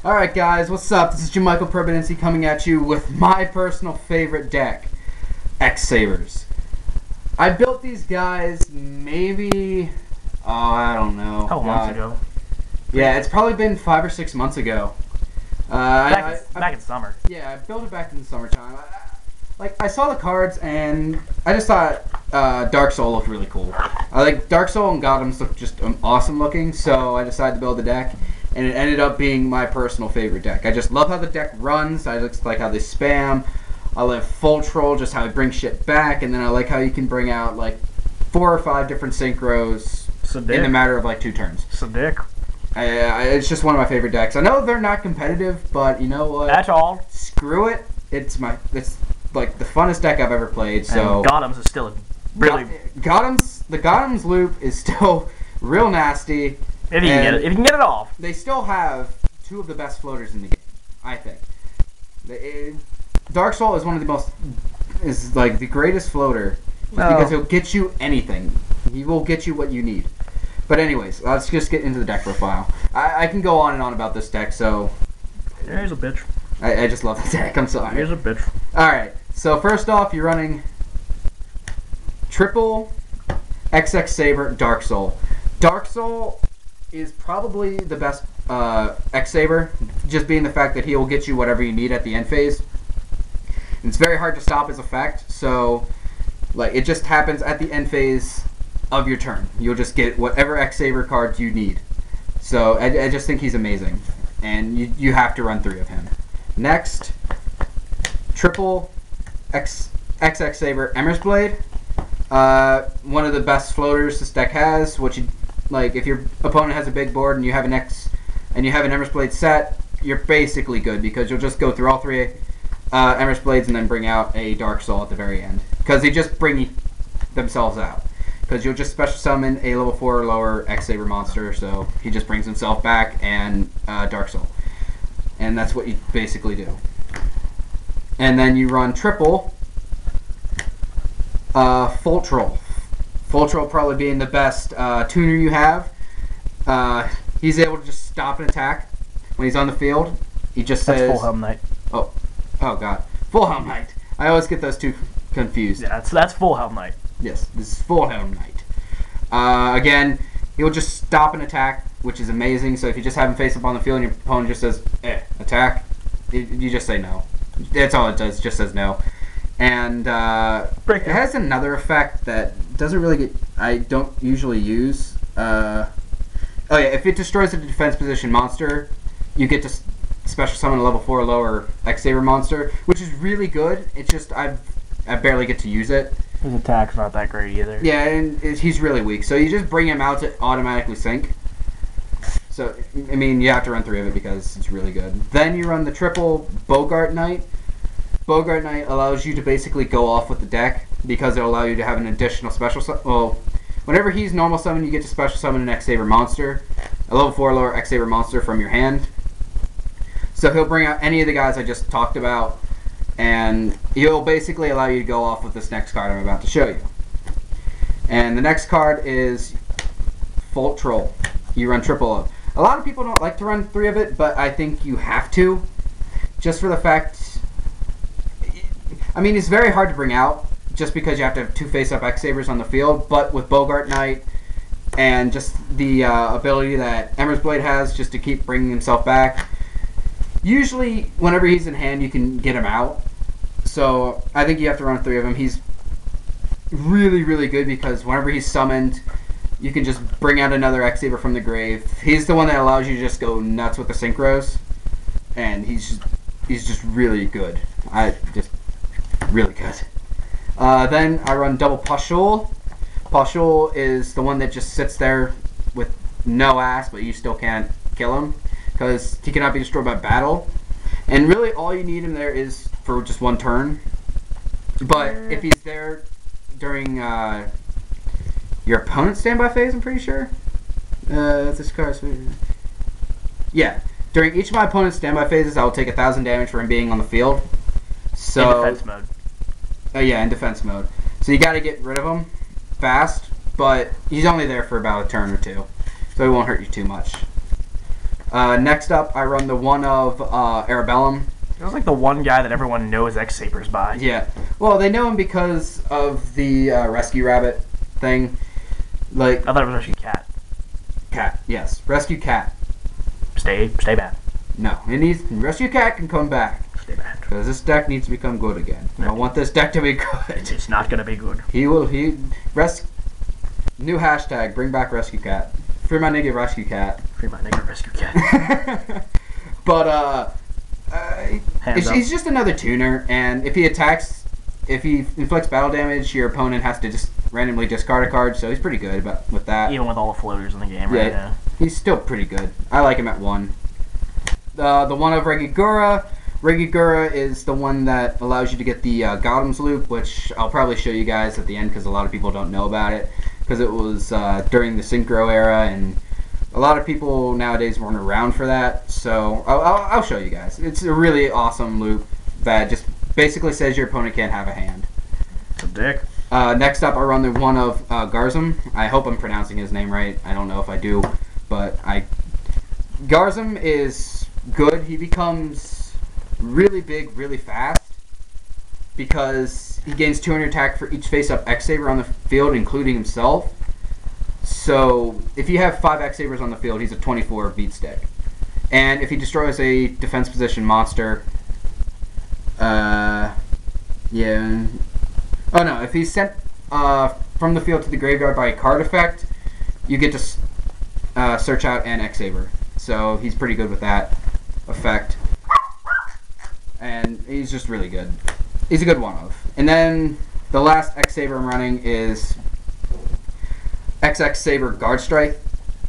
Alright guys, what's up? This is Jamichael Permanency coming at you with my personal favorite deck, X-Sabers. I built these guys maybe, I don't know. A couple months ago. Yeah, it's probably been 5 or 6 months ago. Back in summer. Yeah, I built it back in the summertime. I saw the cards and I just thought Dark Soul looked really cool. Dark Soul and Gothams look just awesome looking, so I decided to build the deck. And it ended up being my personal favorite deck. I just love how the deck runs. I just like how they spam. I love Full Troll, just how it brings shit back. And then I like how you can bring out like 4 or 5 different synchros in the matter of like 2 turns. Sadiq. It's just one of my favorite decks. I know they're not competitive, but you know what? That's all. Screw it. It's like the funnest deck I've ever played. So and Gothams is still really the Gothams loop is still real nasty. If you can get it off. They still have 2 of the best floaters in the game, I think. Dark Soul is one of the like the greatest floater because he'll get you anything. He will get you what you need. But anyways, let's just get into the deck profile. I can go on and on about this deck, so... Yeah, he's a bitch. I just love the deck, I'm sorry. He's a bitch. Alright, so first off, you're running triple X-Saber Dark Soul. Dark Soul is probably the best X-Saber, just being the fact that he will get you whatever you need at the end phase. And it's very hard to stop his effect, so like it just happens at the end phase of your turn. You'll just get whatever X-Saber cards you need. So I just think he's amazing, and you have to run 3 of him. Next, triple X-Saber Emrys Blade. One of the best floaters this deck has, which you, like if your opponent has a big board and you have an Emrys Blade set, you're basically good because you'll just go through all 3 Emrys Blades and then bring out a Dark Soul at the very end. Because they just bring themselves out. Because you'll just special summon a level 4 or lower X-Saber monster, so he just brings himself back and Dark Soul. And that's what you basically do. And then you run triple Full Troll. Full Troll probably being the best tuner you have. He's able to just stop an attack when he's on the field. He just says... That's Full Helm Knight. Oh god. Full Helm Knight. I always get those 2 confused. Yeah, that's Full Helm Knight. Yes, this is Full Helm Knight. Again, he'll just stop an attack, which is amazing. So if you just have him face up on the field and your opponent just says, attack, you just say no. That's all it does, it just says no. And it has another effect that doesn't really get, I don't usually use. Oh yeah, if it destroys a defense position monster, you get to special summon a level 4 or lower X-Saber monster, which is really good. It's just I barely get to use it. His attack's not that great either. Yeah, and he's really weak. So you just bring him out to automatically sink. So, I mean, you have to run 3 of it because it's really good. Then you run the triple Bogart Knight. Bogart Knight allows you to basically go off with the deck because it'll allow you to have an additional special summon. Well, whenever he's normal summon, you get to special summon an X-Saber monster. A level 4 or lower X-Saber monster from your hand. So he'll bring out any of the guys I just talked about. And he'll basically allow you to go off with this next card I'm about to show you. And the next card is Full Troll. You run triple of. A lot of people don't like to run 3 of it, but I think you have to. Just for the fact... I mean, it's very hard to bring out, just because you have to have 2 face-up X-Sabers on the field, but with Bogart Knight and just the ability that Emrys Blade has just to keep bringing himself back, usually, whenever he's in hand, you can get him out. So, I think you have to run 3 of him. He's really, really good because whenever he's summoned, you can just bring out another X-Saber from the grave. He's the one that allows you to just go nuts with the synchros. And he's just really good. Really good. Then I run double Pashul. Pashul is the one that just sits there with no ass, but you still can't kill him, because he cannot be destroyed by battle. And really all you need him there is for just 1 turn. But if he's there during your opponent's standby phase, I'm pretty sure. This card's... Yeah. During each of my opponent's standby phases, I will take 1,000 damage for him being on the field. So, in defense mode. Yeah, in defense mode. So you gotta get rid of him fast, but he's only there for about a turn or 2. So he won't hurt you too much. Next up, I run the one of Arabellum. It was like the one guy that everyone knows X-Sabers by. Yeah. Well, they know him because of the Rescue Rabbit thing. Like, I thought it was Rescue Cat. Cat, yes. Rescue Cat. Stay bad. No, it needs Rescue Cat can come back. Stay bad. Because this deck needs to become good again. I want this deck to be good. It's not gonna be good. New hashtag, bring back Rescue Cat. Free my nigga Rescue Cat. Free my nigga Rescue Cat. But, Hands up. he's just another tuner, and if he inflicts battle damage, your opponent has to just randomly discard a card, so he's pretty good with that. Even with all the floaters in the game right now. He's still pretty good. I like him at 1. The one of Regigura. Regigura is the one that allows you to get the Gotham's loop, which I'll probably show you guys at the end because a lot of people don't know about it, because it was during the Synchro era, and a lot of people nowadays weren't around for that, so I'll show you guys. It's a really awesome loop that just basically says your opponent can't have a hand. It's a dick. Next up, I run the one of Garzum. I hope I'm pronouncing his name right. I don't know if I do, but Garzum is good. He becomes really big, really fast, because he gains 200 attack for each face-up X-Saber on the field, including himself. So if you have 5 X-Sabers on the field, he's a 24 beat stick. And if he destroys a defense position monster, yeah. Oh no, if he's sent from the field to the graveyard by a card effect, you get to search out an X-Saber. So he's pretty good with that effect. And he's just really good. He's a good one-of. And then the last X-Saber I'm running is X-Saber Guard Strike.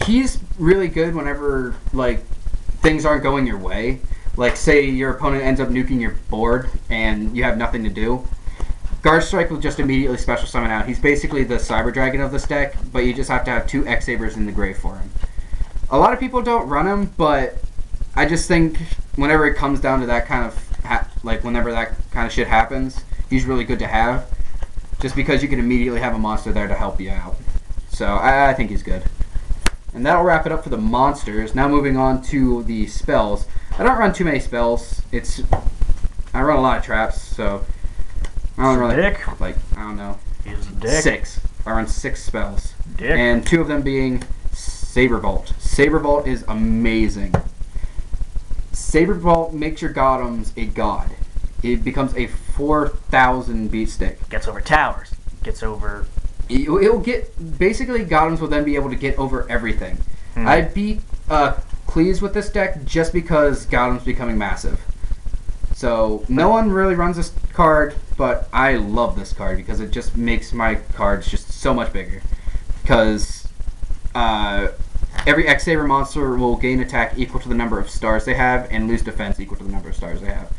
He's really good whenever, like, things aren't going your way. Like, say your opponent ends up nuking your board and you have nothing to do. Guard Strike will just immediately special summon out. He's basically the Cyber Dragon of this deck, but you just have to have 2 X-Sabers in the grave for him. A lot of people don't run him, but I just think whenever it comes down to that kind of, whenever that kind of shit happens, he's really good to have. Just because you can immediately have a monster there to help you out. So I think he's good. And that'll wrap it up for the monsters. Now moving on to the spells. I don't run too many spells. I run a lot of traps, so I don't really I don't know. He's a dick. 6. I run 6 spells. Dick. And 2 of them being Saber Vault. Saber Vault is amazing. Saber Vault makes your Gothams a god. It becomes a 4,000 beat stick. Gets over towers. Gets over. It'll get basically Gothams will then be able to get over everything. I beat Cleese with this deck just because Gotham's becoming massive. So no one really runs this card, but I love this card because it just makes my cards just so much bigger. Because every X-Saber monster will gain attack equal to the number of stars they have and lose defense equal to the number of stars they have.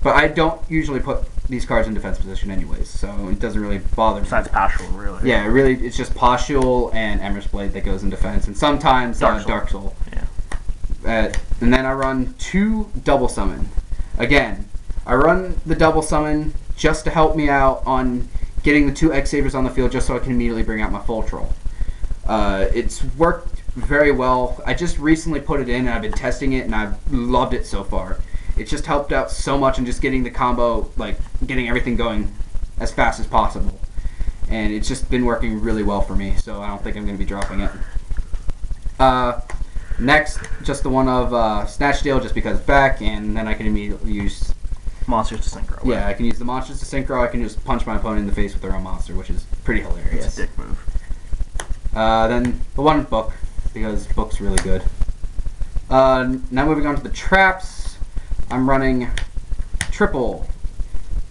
But I don't usually put these cards in defense position anyways, so it doesn't really bother me. Besides Pashul, really. Yeah, really, it's just Pashul and Emer's Blade that goes in defense, and sometimes Dark Soul. Yeah. And then I run 2 Double Summon. Again, I run the Double Summon just to help me out on getting the 2 X-Sabers on the field just so I can immediately bring out my Full Troll. It's worked very well. I just recently put it in, and I've been testing it, and I've loved it so far. It's just helped out so much in just getting the combo, like, getting everything going as fast as possible. And it's just been working really well for me, so I don't think I'm going to be dropping it. Next, just the one of Snatch Steal, just because it's back, and then I can immediately use Monsters to synchro. Right? Yeah, I can use the monsters to synchro. I can just punch my opponent in the face with their own monster, which is pretty hilarious. It's a dick move. Then the one Book, because Book's really good. Now moving on to the traps. I'm running triple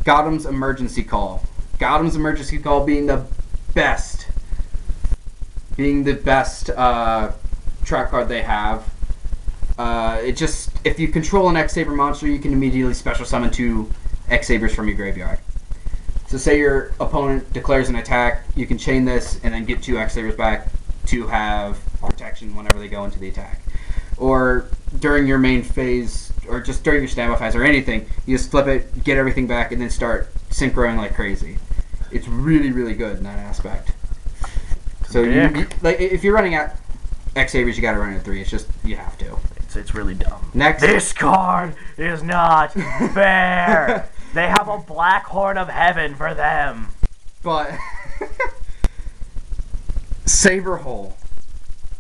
Gotham's Emergency Call. Gotham's Emergency Call being the best trap card they have. If you control an X-Saber monster, you can immediately special summon 2 X-Sabers from your graveyard. So say your opponent declares an attack, you can chain this and then get 2 X-Sabers back to have protection whenever they go into the attack. Or during your main phase, or just during your standby phase or anything, you just flip it, get everything back, and then start synchroing like crazy. It's really, really good in that aspect. So if you're running at X-Sabers, you gotta run it at 3. It's just, you have to. It's really dumb. Next. This card is not fair. They have a black horn of heaven for them. But Saber Hole.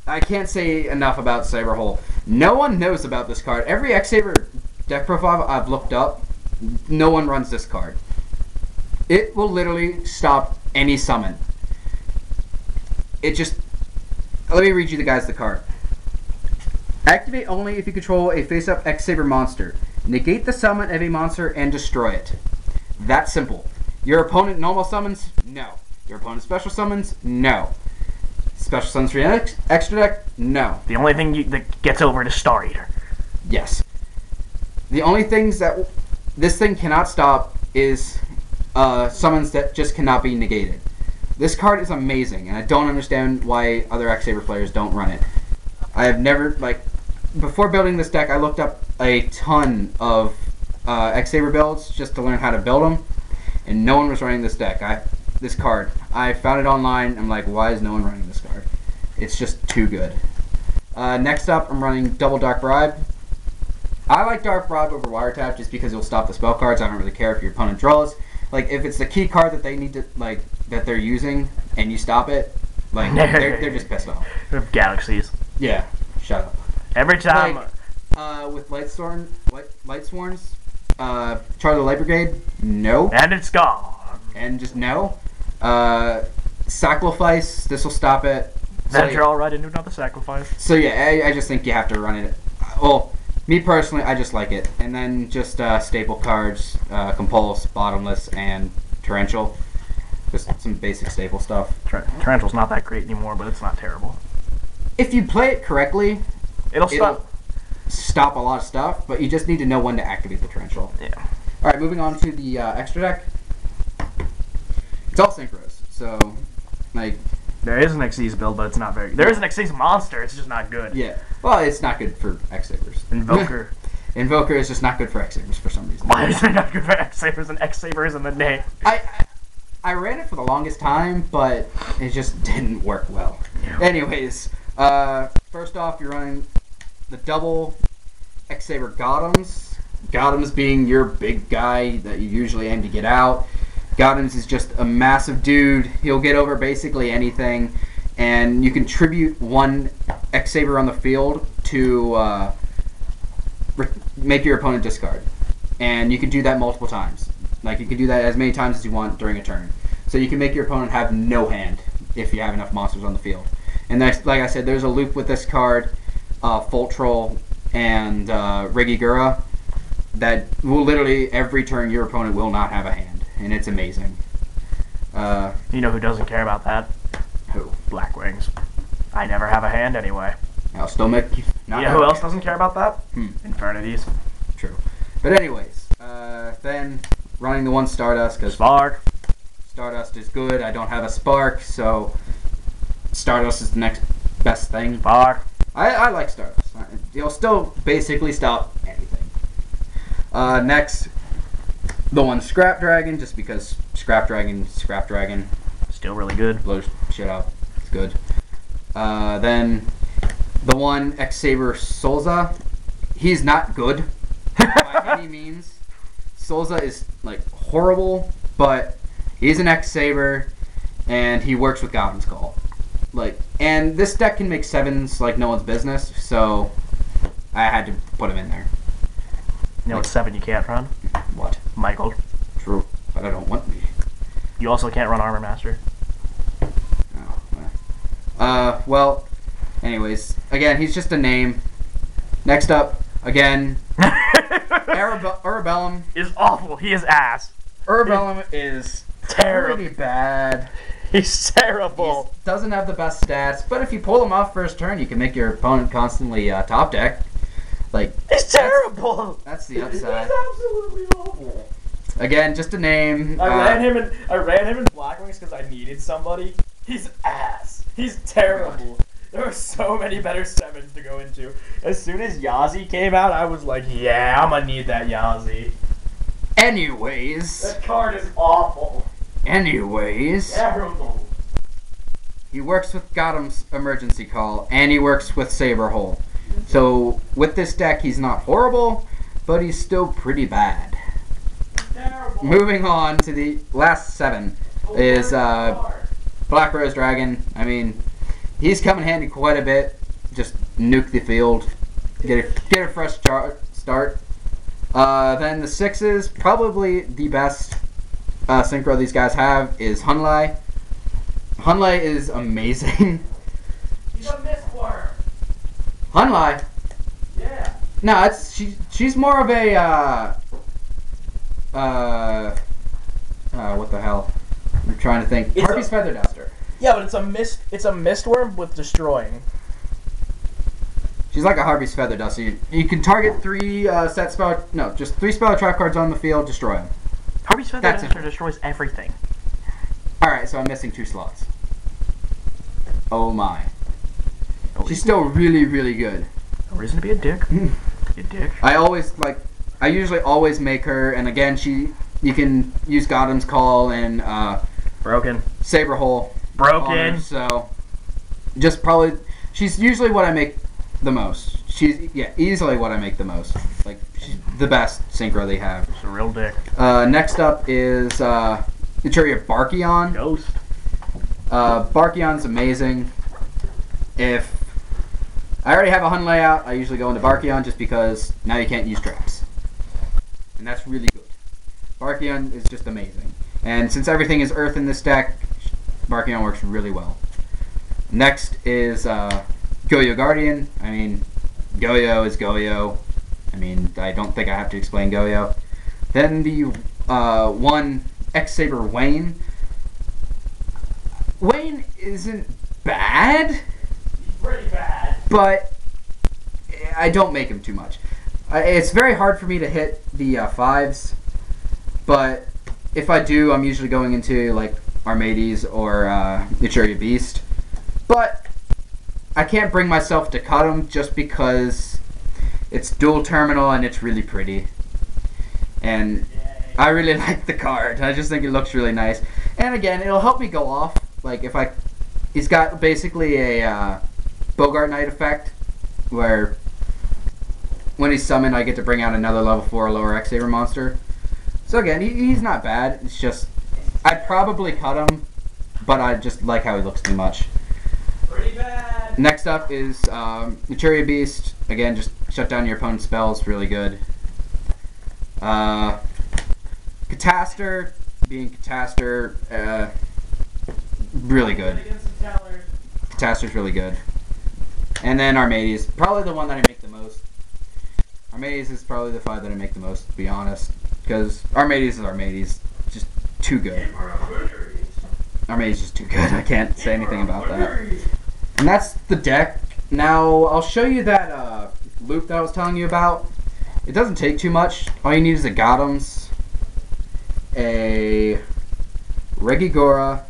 I can't say enough about Saber Hole. No one knows about this card. Every X-Saber deck profile I've looked up, no one runs this card. It will literally stop any summon. It just... Let me read you the card. Activate only if you control a face-up X-Saber monster. Negate the summon of a monster and destroy it. That simple. Your opponent normal summons? No. Your opponent special summons? No. Special summons for your extra deck? No. The only thing that gets over it is Star Eater. Yes. The only things that this thing cannot stop is summons that just cannot be negated. This card is amazing, and I don't understand why other X-Saber players don't run it. I have never, before building this deck, I looked up a ton of X-Saber builds just to learn how to build them, and no one was running this card. I found it online. I'm like, why is no one running this card? It's just too good. Next up, I'm running Double Dark Bribe. I like Dark Bribe over Wiretap just because it'll stop the spell cards. I don't really care if your opponent draws. If it's the key card that they need to, that they're using, and you stop it, they're just pissed off. Galaxies. Yeah, shut up. Every time. With Lightsworns, Charlie the Light Brigade, no. And it's gone. And just no. Sacrifice, this will stop it. Then you're all right into another sacrifice. So yeah, I just think you have to run it. Well, me personally, I just like it. And then just staple cards, Compulse, Bottomless, and Torrential. Just some basic staple stuff. Torrential's not that great anymore, but it's not terrible. If you play it correctly, it'll stop a lot of stuff, but you just need to know when to activate the Torrential. Yeah. Alright, moving on to the extra deck. It's all synchros, so, there is an Xyz build, but it's not very... There is an Xyz monster, it's just not good. Yeah. Well, it's not good for X-Sabers. Invoker. Invoker is just not good for X-Sabers for some reason. Why is it not good for X-Sabers and X-Sabers in the name? I ran it for the longest time, but it just didn't work well. Yeah. Anyways, first off, you're running the double X-Saber Gothams. Gothams being your big guy that you usually aim to get out. Gothams is just a massive dude. He'll get over basically anything, and you can tribute one X-Saber on the field to make your opponent discard. And you can do that multiple times. You can do that as many times as you want during a turn. So you can make your opponent have no hand if you have enough monsters on the field. And like I said, there's a loop with this card, Foltrol and Regigura, that will literally every turn your opponent will not have a hand, and it's amazing. You know who doesn't care about that? Who? Blackwings. I never have a hand anyway. I'll still make you not. You know who else doesn't care about that? Infernities. True. But anyways, then running the one Stardust, because Stardust is good. I don't have a Spark, so Stardust is the next best thing. Spark. I like Stardust. You'll still basically stop anything. Next, the one Scrap Dragon, just because Scrap Dragon. Still really good. Blows shit up. It's good. Then the one X-Saber Solza. He's not good by any means. Solza is horrible, but he's an X-Saber, and he works with Gotham's Call. And this deck can make 7s like no one's business, so I had to put him in there. You know what 7 you can't run? What? Michael. True, but I don't want me. You also can't run Armor Master. Oh, well, anyways, again, he's just a name. Next up, again, Urabellum is awful. He is ass. Urabellum is terrible. Pretty bad. He's terrible. He doesn't have the best stats, but if you pull him off first turn, you can make your opponent constantly top deck. He's terrible. That's the upside. He's absolutely awful. Again, just a name. I ran him in Blackwings because I needed somebody. He's ass. He's terrible. There were so many better 7s to go into. As soon as Yazi came out, I was like, yeah, I'm gonna need that Yazi. Anyways. That card is awful. Anyways. Terrible. He works with Gotham's Emergency Call, and he works with Saber Hole. So with this deck, he's not horrible, but he's still pretty bad. Terrible. Moving on to the last 7 is Black Rose Dragon. I mean, he's come in handy quite a bit. Just nuke the field, get a fresh start. Then the 6s, probably the best synchro these guys have is Hunlai. Hunlai is amazing. He's a mistworm. Hunlai? Yeah. No, she's more of a what the hell? I'm trying to think. Harpy's Feather Duster. Yeah, but it's a mistworm with destroying. She's like a Harpy's Feather Duster. You can target 3 just 3 spell trap cards on the field, destroy them. Harpy's Feather Duster destroys everything. Alright, so I'm missing 2 slots. Oh my. She's still really, really good. No reason to be a dick. You dick. I usually always make her, and again, you can use Godham's Call and Broken. Saber Hole. Broken. So, she's usually what I make the most. Easily what I make the most. Like, she's the best synchro they have. It's a real dick. Next up is Eteria Barkion. Ghost. Barkion's amazing. If I already have a Hun layout, I usually go into Barkion just because now you can't use traps. And that's really good. Barkion is just amazing. And since everything is Earth in this deck, Barkion works really well. Next is Goyo Guardian. I mean, Goyo is Goyo. I mean, I don't think I have to explain Goyo. Then the one X-Saber Wayne. Wayne isn't bad. He's pretty bad. But I don't make him too much. It's very hard for me to hit the 5s. But if I do, I'm usually going into like Armades or Eteria Beast. But I can't bring myself to cut him just because it's dual terminal and it's really pretty. And I really like the card. I just think it looks really nice. And again, it'll help me go off. Like if he's got basically a Bogart Knight effect where when he's summoned, I get to bring out another level 4 or lower X-Saber monster. So again, he's not bad. It's just I'd probably cut him, but I just like how he looks too much. Pretty bad. Next up is Eteria Beast. Again, just shut down your opponent's spells. Really good. Catastor, being Catastor, really good. Catastor's really good. And then Armades, probably the one that I make the most. Armades is probably the 5 that I make the most, to be honest. Because Armades is Armades. Just too good. Armades is just too good. I can't say anything about that. And that's the deck. Now, I'll show you that loop that I was telling you about. It doesn't take too much. All you need is a Godham's, a Regigora.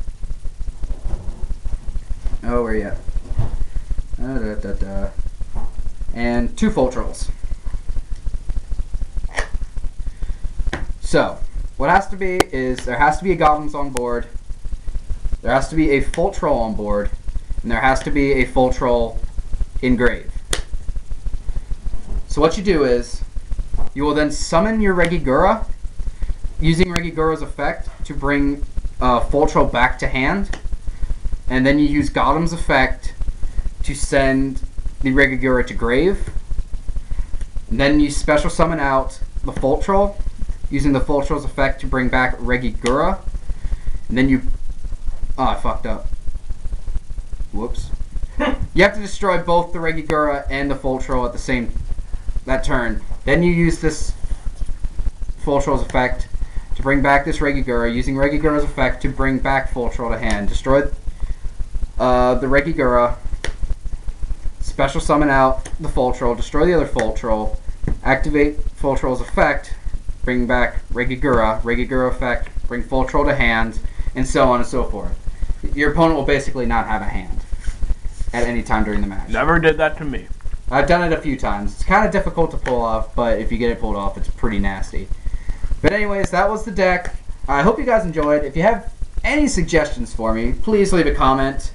Oh, where are you at? And 2 Full Trolls. So, what has to be is there has to be a Goblins on board, there has to be a Full Troll on board, and there has to be a Full Troll in grave. So what you do is, you will then summon your Regigura, using Regigura's effect to bring Full Troll back to hand, and then you use Godham's effect to send the Regigura to grave. And then you special summon out the Full Troll, using the Full Troll's effect to bring back Regigura. And then you... Oh, I fucked up. Whoops. You have to destroy both the Regigura and the Full Troll at the same... that turn. Then you use this Full Troll's effect to bring back this Regigura, using Regigura's effect to bring back Full Troll to hand. Destroy the Regigura, special summon out the Full Troll, destroy the other Full Troll, activate Full Troll's effect, bring back Regigura, Regigura effect, bring Full Troll to hand, and so on and so forth. Your opponent will basically not have a hand at any time during the match. Never did that to me. I've done it a few times. It's kind of difficult to pull off, but if you get it pulled off, it's pretty nasty. But anyways, that was the deck. I hope you guys enjoyed. If you have any suggestions for me, please leave a comment.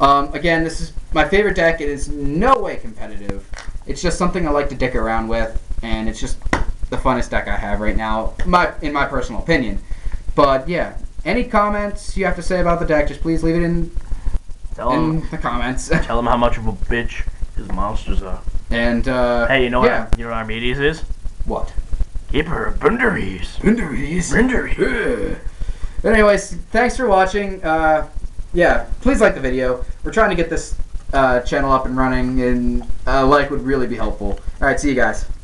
Again, this is my favorite deck. It is no way competitive. It's just something I like to dick around with, and it's just the funnest deck I have right now, in my personal opinion. But yeah, any comments you have to say about the deck, just please leave it in the comments. Tell him how much of a bitch his monsters are. And hey, you know yeah. what? You know what Armedius is? What? Keeper of Bunderies. Bunderies. But anyways, thanks for watching. Yeah, please like the video. We're trying to get this channel up and running, and a like would really be helpful. All right, see you guys.